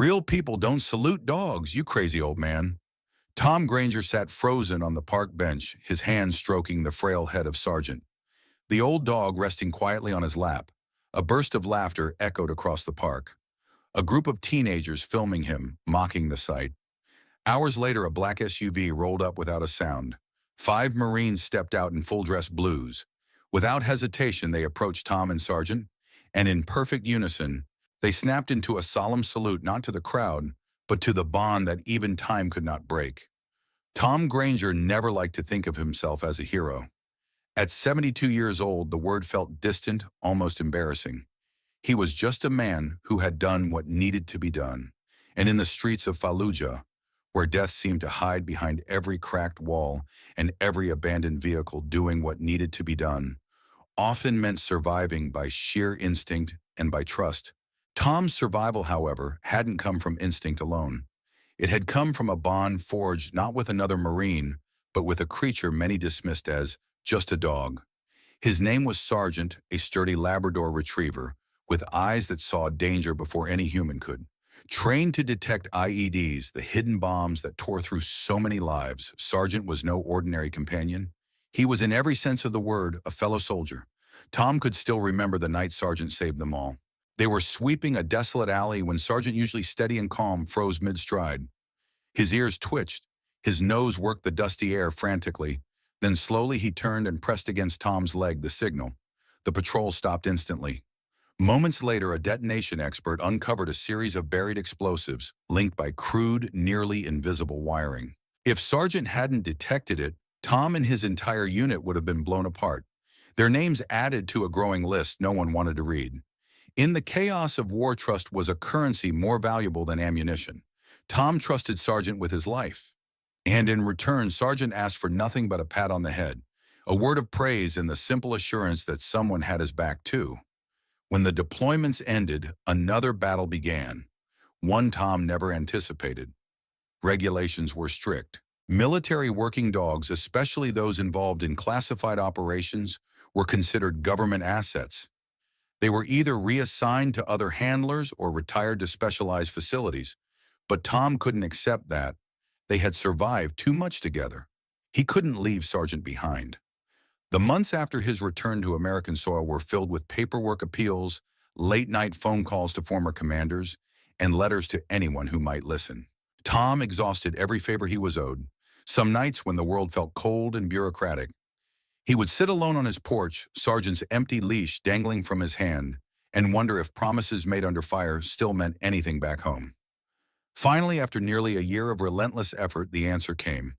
Real people don't salute dogs, you crazy old man. Tom Granger sat frozen on the park bench, his hand stroking the frail head of Sergeant, the old dog resting quietly on his lap. A burst of laughter echoed across the park. A group of teenagers filming him, mocking the sight. Hours later, a black SUV rolled up without a sound. 5 Marines stepped out in full-dress blues. Without hesitation, they approached Tom and Sergeant, and in perfect unison, they snapped into a solemn salute not to the crowd, but to the bond that even time could not break. Tom Granger never liked to think of himself as a hero. At 72 years old, the word felt distant, almost embarrassing. He was just a man who had done what needed to be done. And in the streets of Fallujah, where death seemed to hide behind every cracked wall and every abandoned vehicle doing what needed to be done, often meant surviving by sheer instinct and by trust. Tom's survival, however, hadn't come from instinct alone. It had come from a bond forged not with another Marine, but with a creature many dismissed as just a dog. His name was Sergeant, a sturdy Labrador retriever, with eyes that saw danger before any human could. Trained to detect IEDs, the hidden bombs that tore through so many lives, Sergeant was no ordinary companion. He was in every sense of the word a fellow soldier. Tom could still remember the night Sergeant saved them all. They were sweeping a desolate alley when Sergeant, usually steady and calm, froze mid-stride. His ears twitched. His nose worked the dusty air frantically. Then slowly he turned and pressed against Tom's leg, the signal. The patrol stopped instantly. Moments later, a detonation expert uncovered a series of buried explosives linked by crude, nearly invisible wiring. If Sergeant hadn't detected it, Tom and his entire unit would have been blown apart. Their names added to a growing list no one wanted to read. In the chaos of war, trust was a currency more valuable than ammunition. Tom trusted Sergeant with his life. And in return, Sergeant asked for nothing but a pat on the head, a word of praise, and the simple assurance that someone had his back too. When the deployments ended, another battle began, one Tom never anticipated. Regulations were strict. Military working dogs, especially those involved in classified operations, were considered government assets. They were either reassigned to other handlers or retired to specialized facilities. But Tom couldn't accept that. They had survived too much together. He couldn't leave Sergeant behind. The months after his return to American soil were filled with paperwork appeals, late-night phone calls to former commanders, and letters to anyone who might listen. Tom exhausted every favor he was owed. Some nights, when the world felt cold and bureaucratic, he would sit alone on his porch, Sergeant's empty leash dangling from his hand, and wonder if promises made under fire still meant anything back home. Finally, after nearly a year of relentless effort, the answer came.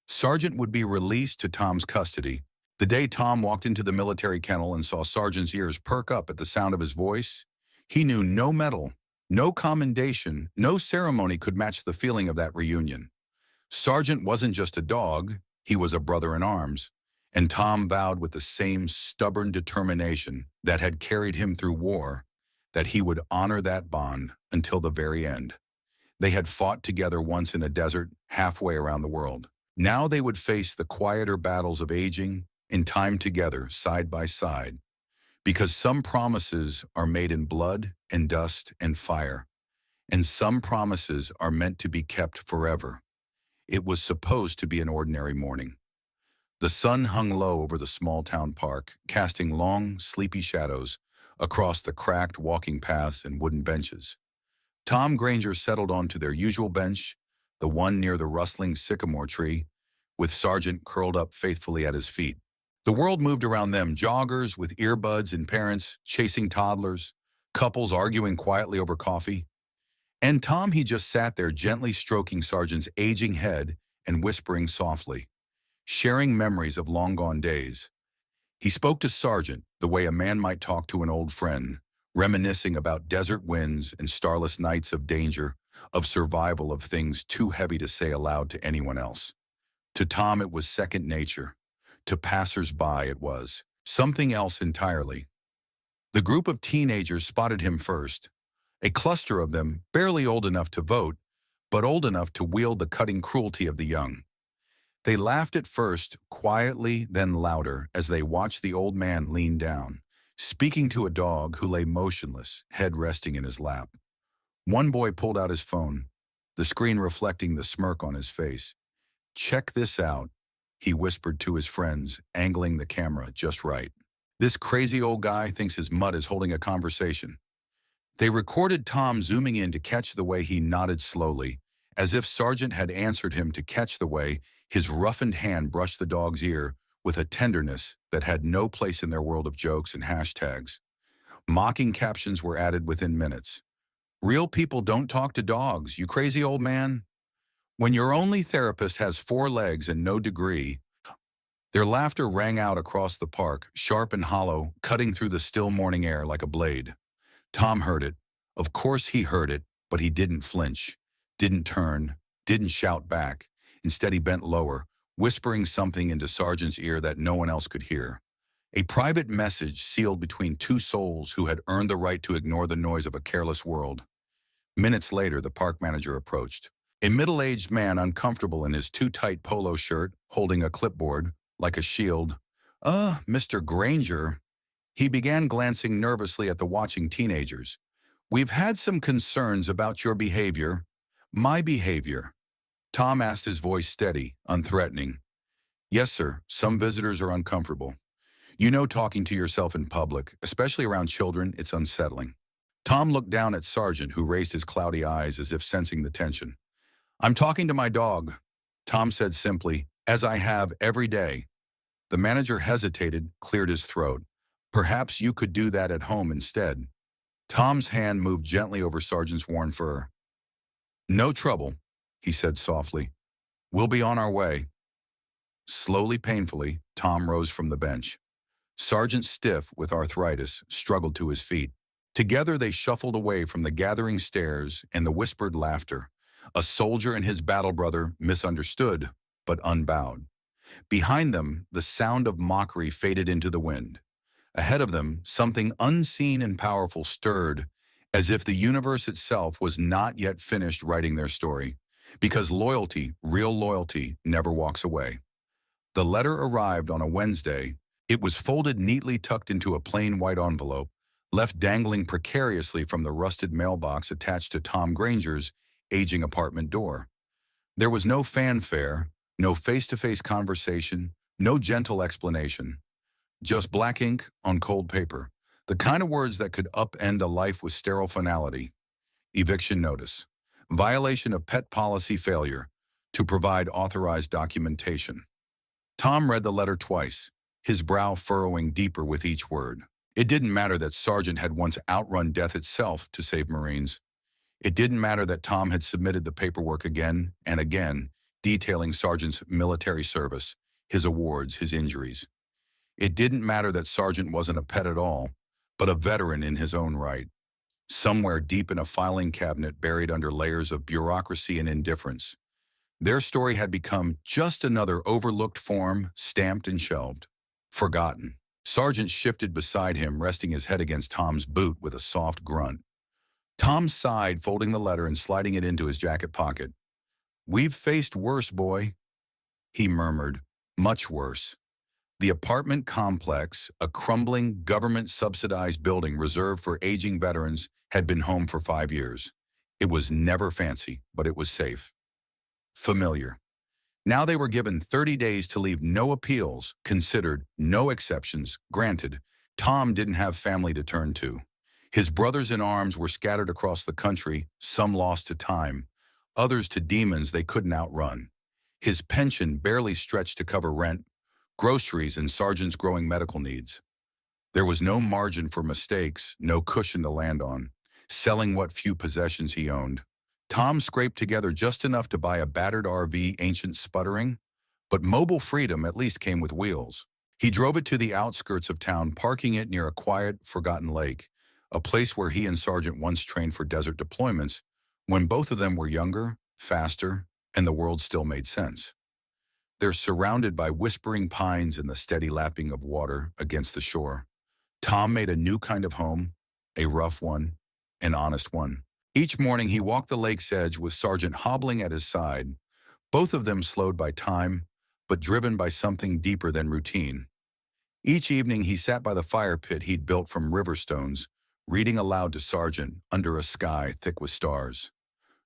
Sergeant would be released to Tom's custody. The day Tom walked into the military kennel and saw Sergeant's ears perk up at the sound of his voice, he knew no medal, no commendation, no ceremony could match the feeling of that reunion. Sergeant wasn't just a dog, he was a brother in arms, and Tom vowed with the same stubborn determination that had carried him through war that he would honor that bond until the very end. They had fought together once in a desert, halfway around the world. Now they would face the quieter battles of aging in time together, side by side. Because some promises are made in blood and dust and fire, and some promises are meant to be kept forever. It was supposed to be an ordinary morning. The sun hung low over the small-town park, casting long, sleepy shadows across the cracked walking paths and wooden benches. Tom Granger settled onto their usual bench, the one near the rustling sycamore tree, with Sergeant curled up faithfully at his feet. The world moved around them, joggers with earbuds and parents chasing toddlers, couples arguing quietly over coffee. And Tom, he just sat there gently stroking Sergeant's aging head and whispering softly, sharing memories of long-gone days. He spoke to Sergeant the way a man might talk to an old friend, reminiscing about desert winds and starless nights of danger, of survival, of things too heavy to say aloud to anyone else. To Tom, it was second nature. To passers-by, it was something else entirely. The group of teenagers spotted him first, a cluster of them barely old enough to vote, but old enough to wield the cutting cruelty of the young. They laughed at first, quietly, then louder, as they watched the old man lean down, speaking to a dog who lay motionless, head resting in his lap. One boy pulled out his phone, the screen reflecting the smirk on his face. "Check this out," he whispered to his friends, angling the camera just right. "This crazy old guy thinks his mutt is holding a conversation." They recorded Tom zooming in to catch the way he nodded slowly, as if Sargent had answered him to catch the way his roughened hand brushed the dog's ear with a tenderness that had no place in their world of jokes and hashtags. Mocking captions were added within minutes. "Real people don't talk to dogs, you crazy old man." "When your only therapist has 4 legs and no degree." Their laughter rang out across the park, sharp and hollow, cutting through the still morning air like a blade. Tom heard it. Of course he heard it, but he didn't flinch, didn't turn, didn't shout back. Instead he bent lower, whispering something into Sargent's ear that no one else could hear. A private message sealed between two souls who had earned the right to ignore the noise of a careless world. Minutes later, the park manager approached. A middle-aged man uncomfortable in his too-tight polo shirt, holding a clipboard, like a shield. Mr. Granger." He began glancing nervously at the watching teenagers. "We've had some concerns about your behavior." "My behavior?" Tom asked, his voice steady, unthreatening. "Yes, sir. Some visitors are uncomfortable. You know, talking to yourself in public, especially around children, it's unsettling." Tom looked down at Sargent, who raised his cloudy eyes as if sensing the tension. "I'm talking to my dog," Tom said simply, "as I have every day." The manager hesitated, cleared his throat. "Perhaps you could do that at home instead." Tom's hand moved gently over Sargent's worn fur. "No trouble," he said softly. "We'll be on our way." Slowly, painfully, Tom rose from the bench. Sargent, stiff with arthritis, struggled to his feet. Together they shuffled away from the gathering stares and the whispered laughter. A soldier and his battle brother, misunderstood, but unbowed. Behind them, the sound of mockery faded into the wind. Ahead of them, something unseen and powerful stirred, as if the universe itself was not yet finished writing their story. Because loyalty, real loyalty, never walks away. The letter arrived on a Wednesday. It was folded neatly, tucked into a plain white envelope, left dangling precariously from the rusted mailbox attached to Tom Granger's aging apartment door. There was no fanfare, no face-to-face conversation, no gentle explanation. Just black ink on cold paper, the kind of words that could upend a life with sterile finality. Eviction notice. Violation of pet policy, failure to provide authorized documentation. Tom read the letter twice, his brow furrowing deeper with each word. It didn't matter that Sargent had once outrun death itself to save Marines. It didn't matter that Tom had submitted the paperwork again and again, detailing Sargent's military service, his awards, his injuries. It didn't matter that Sargent wasn't a pet at all, but a veteran in his own right. Somewhere deep in a filing cabinet buried under layers of bureaucracy and indifference, their story had become just another overlooked form, stamped and shelved. Forgotten. Sargent shifted beside him, resting his head against Tom's boot with a soft grunt. Tom sighed, folding the letter and sliding it into his jacket pocket. "We've faced worse, boy," he murmured. "Much worse." The apartment complex, a crumbling, government-subsidized building reserved for aging veterans, had been home for 5 years. It was never fancy, but it was safe. Familiar. Now they were given 30 days to leave, no appeals considered, no exceptions granted. Tom didn't have family to turn to. His brothers in arms were scattered across the country, some lost to time, others to demons they couldn't outrun. His pension barely stretched to cover rent, groceries, and Sargent's growing medical needs. There was no margin for mistakes, no cushion to land on, selling what few possessions he owned. Tom scraped together just enough to buy a battered RV, ancient sputtering, but mobile freedom at least came with wheels. He drove it to the outskirts of town, parking it near a quiet, forgotten lake, a place where he and Sargent once trained for desert deployments, when both of them were younger, faster, and the world still made sense. They're surrounded by whispering pines and the steady lapping of water against the shore. Tom made a new kind of home, a rough one, an honest one. Each morning he walked the lake's edge with Sargent hobbling at his side, both of them slowed by time, but driven by something deeper than routine. Each evening he sat by the fire pit he'd built from river stones, reading aloud to Sergeant under a sky thick with stars.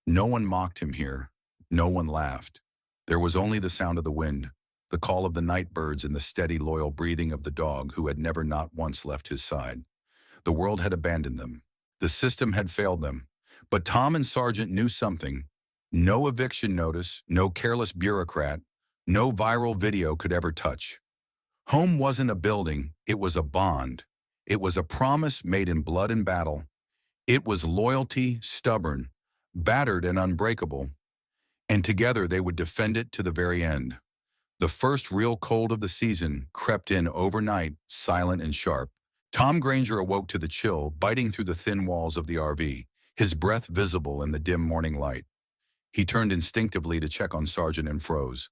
No one mocked him here. No one laughed. There was only the sound of the wind, the call of the night birds, and the steady, loyal breathing of the dog who had never not once left his side. The world had abandoned them. The system had failed them. But Tom and Sergeant knew something. No eviction notice, no careless bureaucrat, no viral video could ever touch. Home wasn't a building, it was a bond. It was a promise made in blood and battle. It was loyalty, stubborn, battered and unbreakable. And together they would defend it to the very end. The first real cold of the season crept in overnight, silent and sharp. Tom Granger awoke to the chill biting through the thin walls of the RV, his breath visible in the dim morning light. He turned instinctively to check on Sergeant and froze.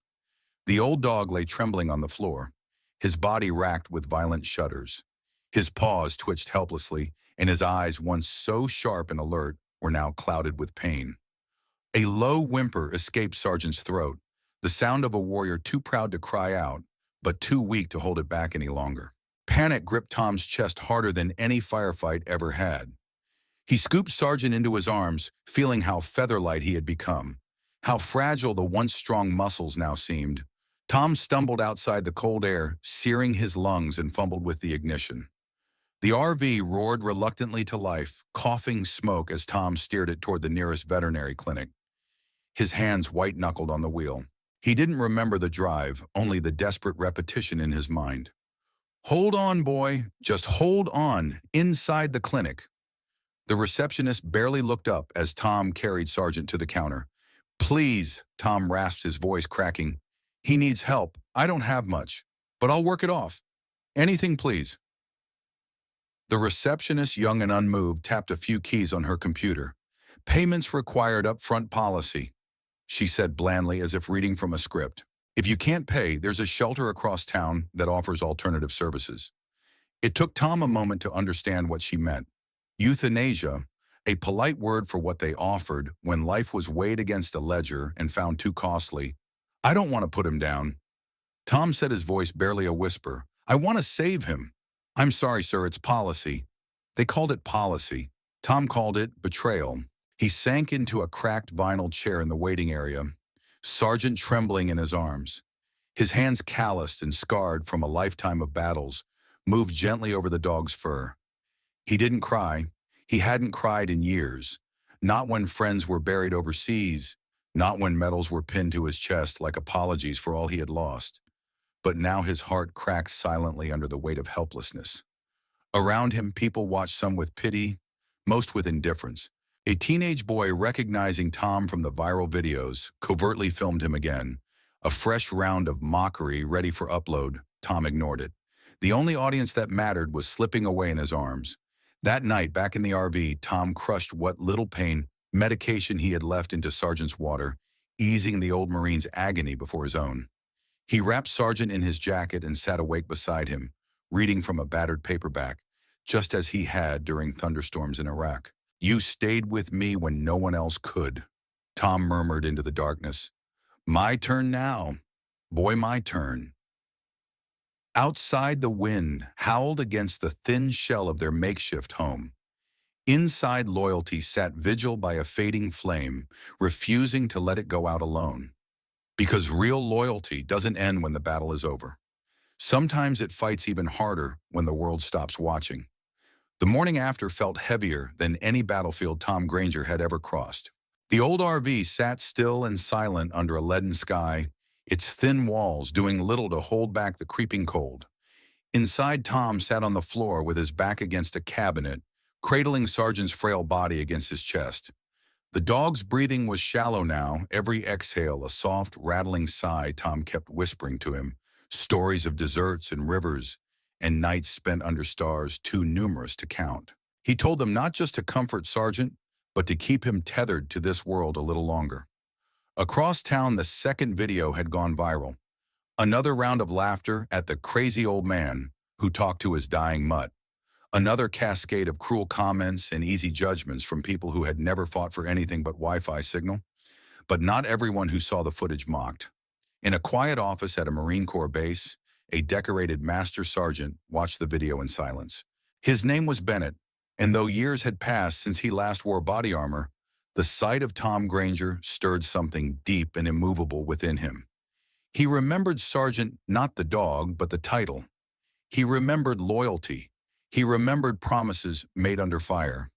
The old dog lay trembling on the floor, his body racked with violent shudders. His paws twitched helplessly, and his eyes, once so sharp and alert, were now clouded with pain. A low whimper escaped Sergeant's throat, the sound of a warrior too proud to cry out, but too weak to hold it back any longer. Panic gripped Tom's chest harder than any firefight ever had. He scooped Sergeant into his arms, feeling how feather-light he had become, how fragile the once strong muscles now seemed. Tom stumbled outside the cold air, searing his lungs, and fumbled with the ignition. The RV roared reluctantly to life, coughing smoke as Tom steered it toward the nearest veterinary clinic. His hands white-knuckled on the wheel. He didn't remember the drive, only the desperate repetition in his mind. "Hold on, boy. Just hold on," inside the clinic. The receptionist barely looked up as Tom carried Sergeant to the counter. "Please," Tom rasped, his voice cracking. "He needs help. I don't have much, but I'll work it off. Anything, please." The receptionist, young and unmoved, tapped a few keys on her computer. "Payments required upfront policy," she said blandly, as if reading from a script. "If you can't pay, there's a shelter across town that offers alternative services." It took Tom a moment to understand what she meant. Euthanasia, a polite word for what they offered when life was weighed against a ledger and found too costly. "I don't want to put him down." Tom said, his voice barely a whisper. "I want to save him." "I'm sorry, sir, it's policy." They called it policy. Tom called it betrayal. He sank into a cracked vinyl chair in the waiting area, Sergeant trembling in his arms. His hands, calloused and scarred from a lifetime of battles, moved gently over the dog's fur. He didn't cry. He hadn't cried in years. Not when friends were buried overseas, not when medals were pinned to his chest like apologies for all he had lost. But now his heart cracked silently under the weight of helplessness. Around him, people watched, some with pity, most with indifference. A teenage boy, recognizing Tom from the viral videos, covertly filmed him again. A fresh round of mockery ready for upload. Tom ignored it. The only audience that mattered was slipping away in his arms. That night, back in the RV, Tom crushed what little pain, medication he had left into Sergeant's water, easing the old Marine's agony before his own. He wrapped Sergeant in his jacket and sat awake beside him, reading from a battered paperback, just as he had during thunderstorms in Iraq. "You stayed with me when no one else could," Tom murmured into the darkness. "My turn now. Boy, my turn." Outside, the wind howled against the thin shell of their makeshift home. Inside, loyalty sat vigil by a fading flame, refusing to let it go out alone. Because real loyalty doesn't end when the battle is over. Sometimes it fights even harder when the world stops watching. The morning after felt heavier than any battlefield Tom Granger had ever crossed. The old RV sat still and silent under a leaden sky, its thin walls doing little to hold back the creeping cold. Inside, Tom sat on the floor with his back against a cabinet, cradling Sergeant's frail body against his chest. The dog's breathing was shallow now, every exhale a soft, rattling sigh. Tom kept whispering to him, stories of deserts and rivers, and nights spent under stars too numerous to count. He told them not just to comfort Sergeant, but to keep him tethered to this world a little longer. Across town, the second video had gone viral. Another round of laughter at the crazy old man who talked to his dying mutt. Another cascade of cruel comments and easy judgments from people who had never fought for anything but Wi-Fi signal. But not everyone who saw the footage mocked. In a quiet office at a Marine Corps base, a decorated master sergeant watched the video in silence. His name was Bennett, And though years had passed since he last wore body armor, the sight of Tom Granger stirred something deep and immovable within him. He remembered Sergeant not the dog, but the title. He remembered loyalty. He remembered promises made under fire.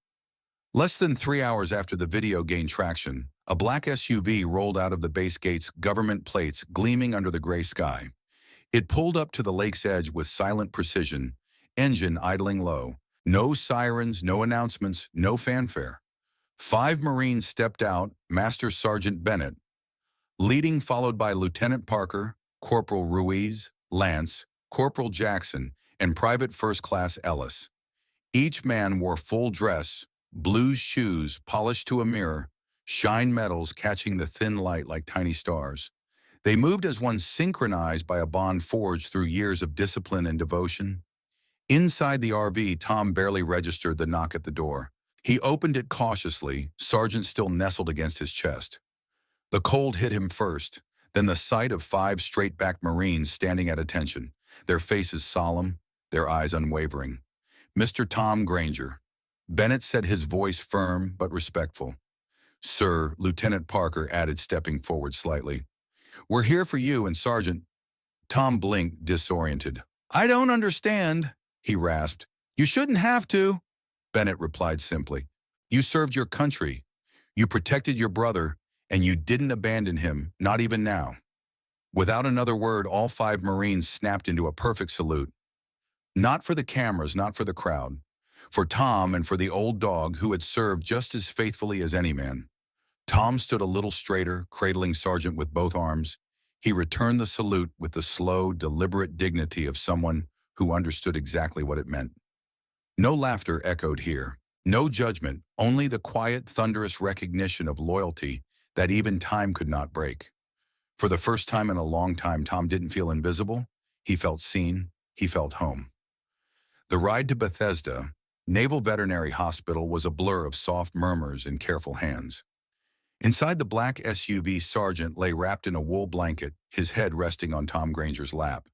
Less than 3 hours after the video gained traction, a black SUV rolled out of the base gate's government plates gleaming under the gray sky. It pulled up to the lake's edge with silent precision, engine idling low. No sirens, no announcements, no fanfare. 5 Marines stepped out, Master Sergeant Bennett, leading, followed by Lieutenant Parker, Corporal Ruiz, Lance, Corporal Jackson, and Private First Class Ellis. Each man wore full dress, blue shoes polished to a mirror, shine medals catching the thin light like tiny stars. They moved as one, synchronized by a bond forged through years of discipline and devotion. Inside the RV, Tom barely registered the knock at the door. He opened it cautiously, Sergeant still nestled against his chest. The cold hit him first, then the sight of 5 straight-backed Marines standing at attention, their faces solemn, their eyes unwavering. "Mr. Tom Granger," Bennett said, his voice firm but respectful. "Sir," Lieutenant Parker added, stepping forward slightly. "We're here for you and Sergeant." Tom blinked, disoriented. "I don't understand," he rasped. "You shouldn't have to," Bennett replied simply. "You served your country. You protected your brother, and you didn't abandon him, not even now." Without another word, all 5 Marines snapped into a perfect salute. Not for the cameras, not for the crowd. For Tom and for the old dog who had served just as faithfully as any man. Tom stood a little straighter, cradling Sergeant with both arms. He returned the salute with the slow, deliberate dignity of someone who understood exactly what it meant. No laughter echoed here. No judgment, only the quiet, thunderous recognition of loyalty that even time could not break. For the first time in a long time, Tom didn't feel invisible. He felt seen. He felt home. The ride to Bethesda, Naval Veterinary Hospital, was a blur of soft murmurs and careful hands. Inside the black SUV, Sergeant lay wrapped in a wool blanket, his head resting on Tom Granger's lap.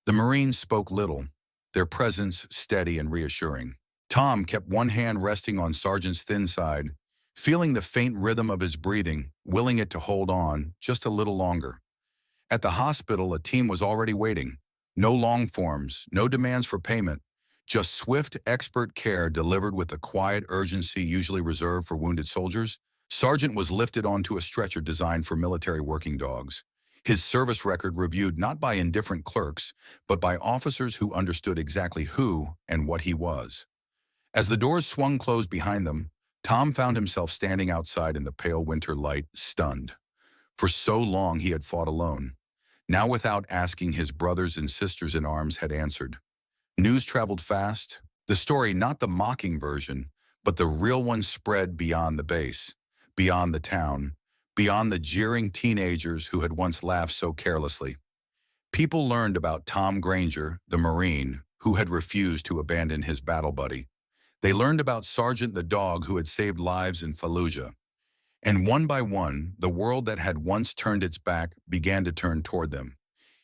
The Marines spoke little, their presence steady and reassuring. Tom kept one hand resting on Sergeant's thin side, feeling the faint rhythm of his breathing, willing it to hold on just a little longer. At the hospital, a team was already waiting. No long forms, no demands for payment, just swift, expert care delivered with the quiet urgency usually reserved for wounded soldiers. Sergeant was lifted onto a stretcher designed for military working dogs. His service record reviewed not by indifferent clerks, but by officers who understood exactly who and what he was. As the doors swung closed behind them, Tom found himself standing outside in the pale winter light, stunned. For so long he had fought alone. Now, without asking, his brothers and sisters in arms had answered. News traveled fast. The story, not the mocking version, but the real one, spread beyond the base, beyond the town, beyond the jeering teenagers who had once laughed so carelessly. People learned about Tom Granger, the Marine, who had refused to abandon his battle buddy. They learned about Sergeant the dog who had saved lives in Fallujah. And one by one, the world that had once turned its back began to turn toward them.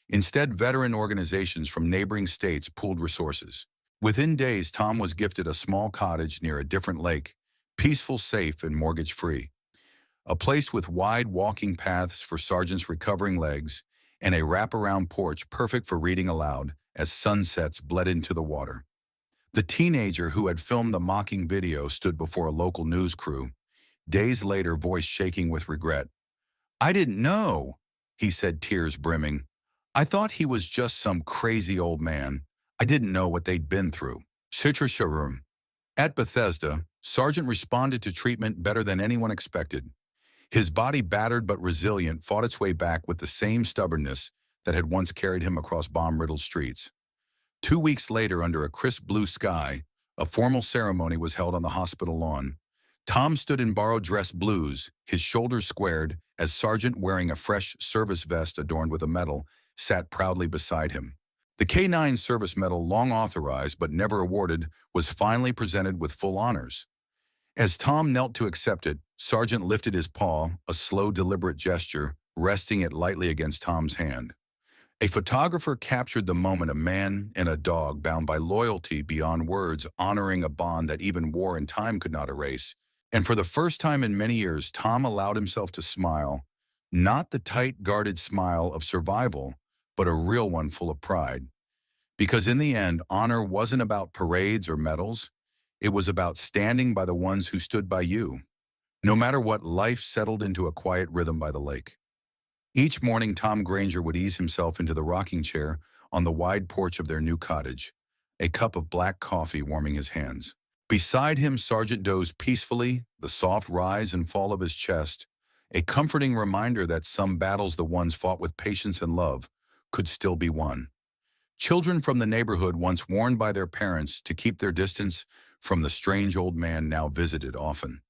Instead, veteran organizations from neighboring states pooled resources. Within days, Tom was gifted a small cottage near a different lake, peaceful, safe, and mortgage-free. A place with wide walking paths for Sergeant's recovering legs and a wraparound porch perfect for reading aloud as sunsets bled into the water. The teenager who had filmed the mocking video stood before a local news crew, days later, voice shaking with regret. "I didn't know," he said, tears brimming. "I thought he was just some crazy old man. I didn't know what they'd been through." Citrusharum. At Bethesda, Sergeant responded to treatment better than anyone expected. His body, battered but resilient, fought its way back with the same stubbornness that had once carried him across bomb-riddled streets. 2 weeks later, under a crisp blue sky, a formal ceremony was held on the hospital lawn. Tom stood in borrowed dress blues, his shoulders squared, as Sergeant, wearing a fresh service vest adorned with a medal, sat proudly beside him. The K-9 service medal, long authorized but never awarded, was finally presented with full honors. As Tom knelt to accept it, Sergeant lifted his paw, a slow, deliberate gesture, resting it lightly against Tom's hand. A photographer captured the moment, a man and a dog bound by loyalty beyond words, honoring a bond that even war and time could not erase. And for the first time in many years, Tom allowed himself to smile, not the tight, guarded smile of survival, but a real one full of pride. Because in the end, honor wasn't about parades or medals. It was about standing by the ones who stood by you. No matter what, life settled into a quiet rhythm by the lake. Each morning, Tom Granger would ease himself into the rocking chair on the wide porch of their new cottage, a cup of black coffee warming his hands. Beside him, Sergeant dozed peacefully, the soft rise and fall of his chest, a comforting reminder that some battles, the ones fought with patience and love, could still be won. Children from the neighborhood, once warned by their parents to keep their distance from the strange old man, now visited often.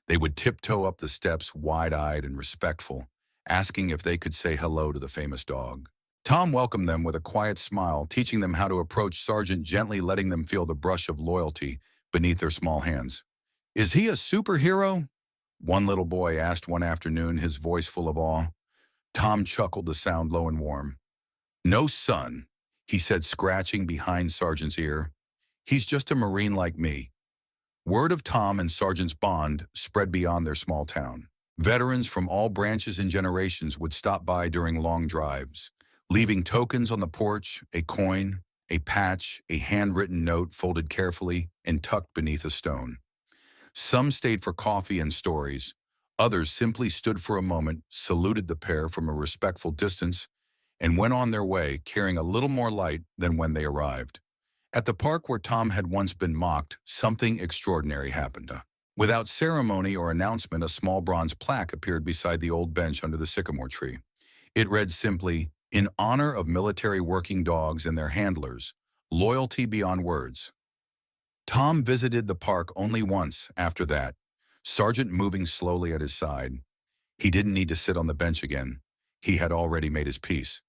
They would tiptoe up the steps, wide-eyed and respectful, asking if they could say hello to the famous dog. Tom welcomed them with a quiet smile, teaching them how to approach Sergeant, gently letting them feel the brush of loyalty beneath their small hands. "Is he a superhero?" one little boy asked one afternoon, his voice full of awe. Tom chuckled to sound low and warm. "No, son," he said, scratching behind Sergeant's ear. "He's just a Marine like me." Word of Tom and Sergeant's bond spread beyond their small town. Veterans from all branches and generations would stop by during long drives, leaving tokens on the porch, a coin, a patch, a handwritten note folded carefully and tucked beneath a stone. Some stayed for coffee and stories. Others simply stood for a moment, saluted the pair from a respectful distance, and went on their way, carrying a little more light than when they arrived. At the park where Tom had once been mocked, something extraordinary happened. Without ceremony or announcement, a small bronze plaque appeared beside the old bench under the sycamore tree. It read simply, "In honor of military working dogs and their handlers, loyalty beyond words." Tom visited the park only once after that, Sergeant moving slowly at his side. He didn't need to sit on the bench again. He had already made his peace.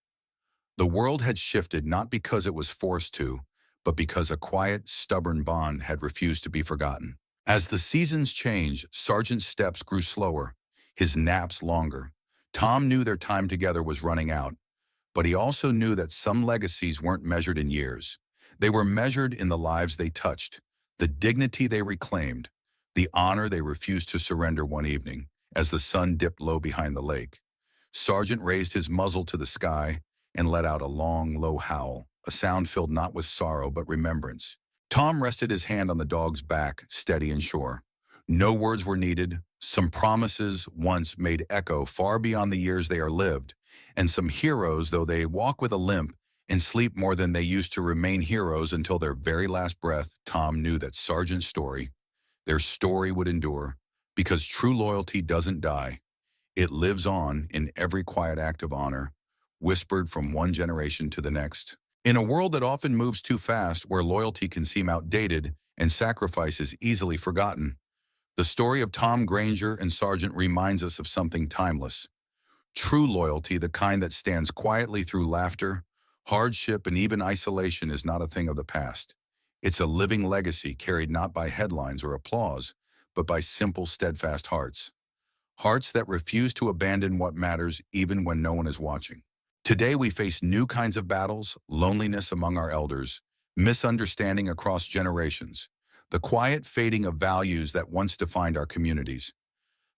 The world had shifted not because it was forced to, but because a quiet, stubborn bond had refused to be forgotten. As the seasons changed, Sergeant's steps grew slower, his naps longer. Tom knew their time together was running out, but he also knew that some legacies weren't measured in years. They were measured in the lives they touched, the dignity they reclaimed, the honor they refused to surrender one evening, as the sun dipped low behind the lake. Sergeant raised his muzzle to the sky and let out a long, low howl, a sound filled not with sorrow but remembrance. Tom rested his hand on the dog's back, steady and sure. No words were needed. Some promises once made echo far beyond the years they are lived, and some heroes, though they walk with a limp and sleep more than they used to, remain heroes until their very last breath. Tom knew that Sergeant's story, their story, would endure, because true loyalty doesn't die. It lives on in every quiet act of honor, whispered from one generation to the next. In a world that often moves too fast, where loyalty can seem outdated and sacrifice is easily forgotten, the story of Tom Granger and Sergeant reminds us of something timeless. True loyalty, the kind that stands quietly through laughter, hardship, and even isolation, is not a thing of the past. It's a living legacy carried not by headlines or applause, but by simple, steadfast hearts. Hearts that refuse to abandon what matters even when no one is watching. Today we face new kinds of battles, loneliness among our elders, misunderstanding across generations, the quiet fading of values that once defined our communities.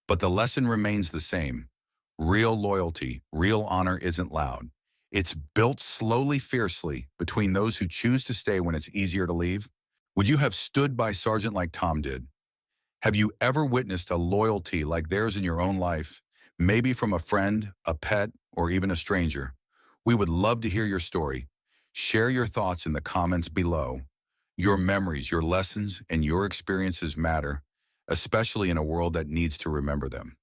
But the lesson remains the same. Real loyalty, real honor isn't loud. It's built slowly, fiercely, between those who choose to stay when it's easier to leave. Would you have stood by Sergeant like Tom did? Have you ever witnessed a loyalty like theirs in your own life, maybe from a friend, a pet, or even a stranger? We would love to hear your story. Share your thoughts in the comments below. Your memories, your lessons, and your experiences matter, especially in a world that needs to remember them.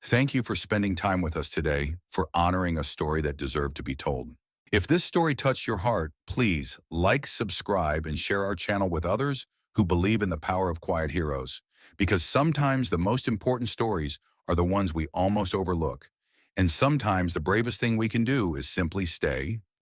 Thank you for spending time with us today, for honoring a story that deserved to be told. If this story touched your heart, please like, subscribe, and share our channel with others who believe in the power of quiet heroes. Because sometimes the most important stories are the ones we almost overlook. And sometimes the bravest thing we can do is simply stay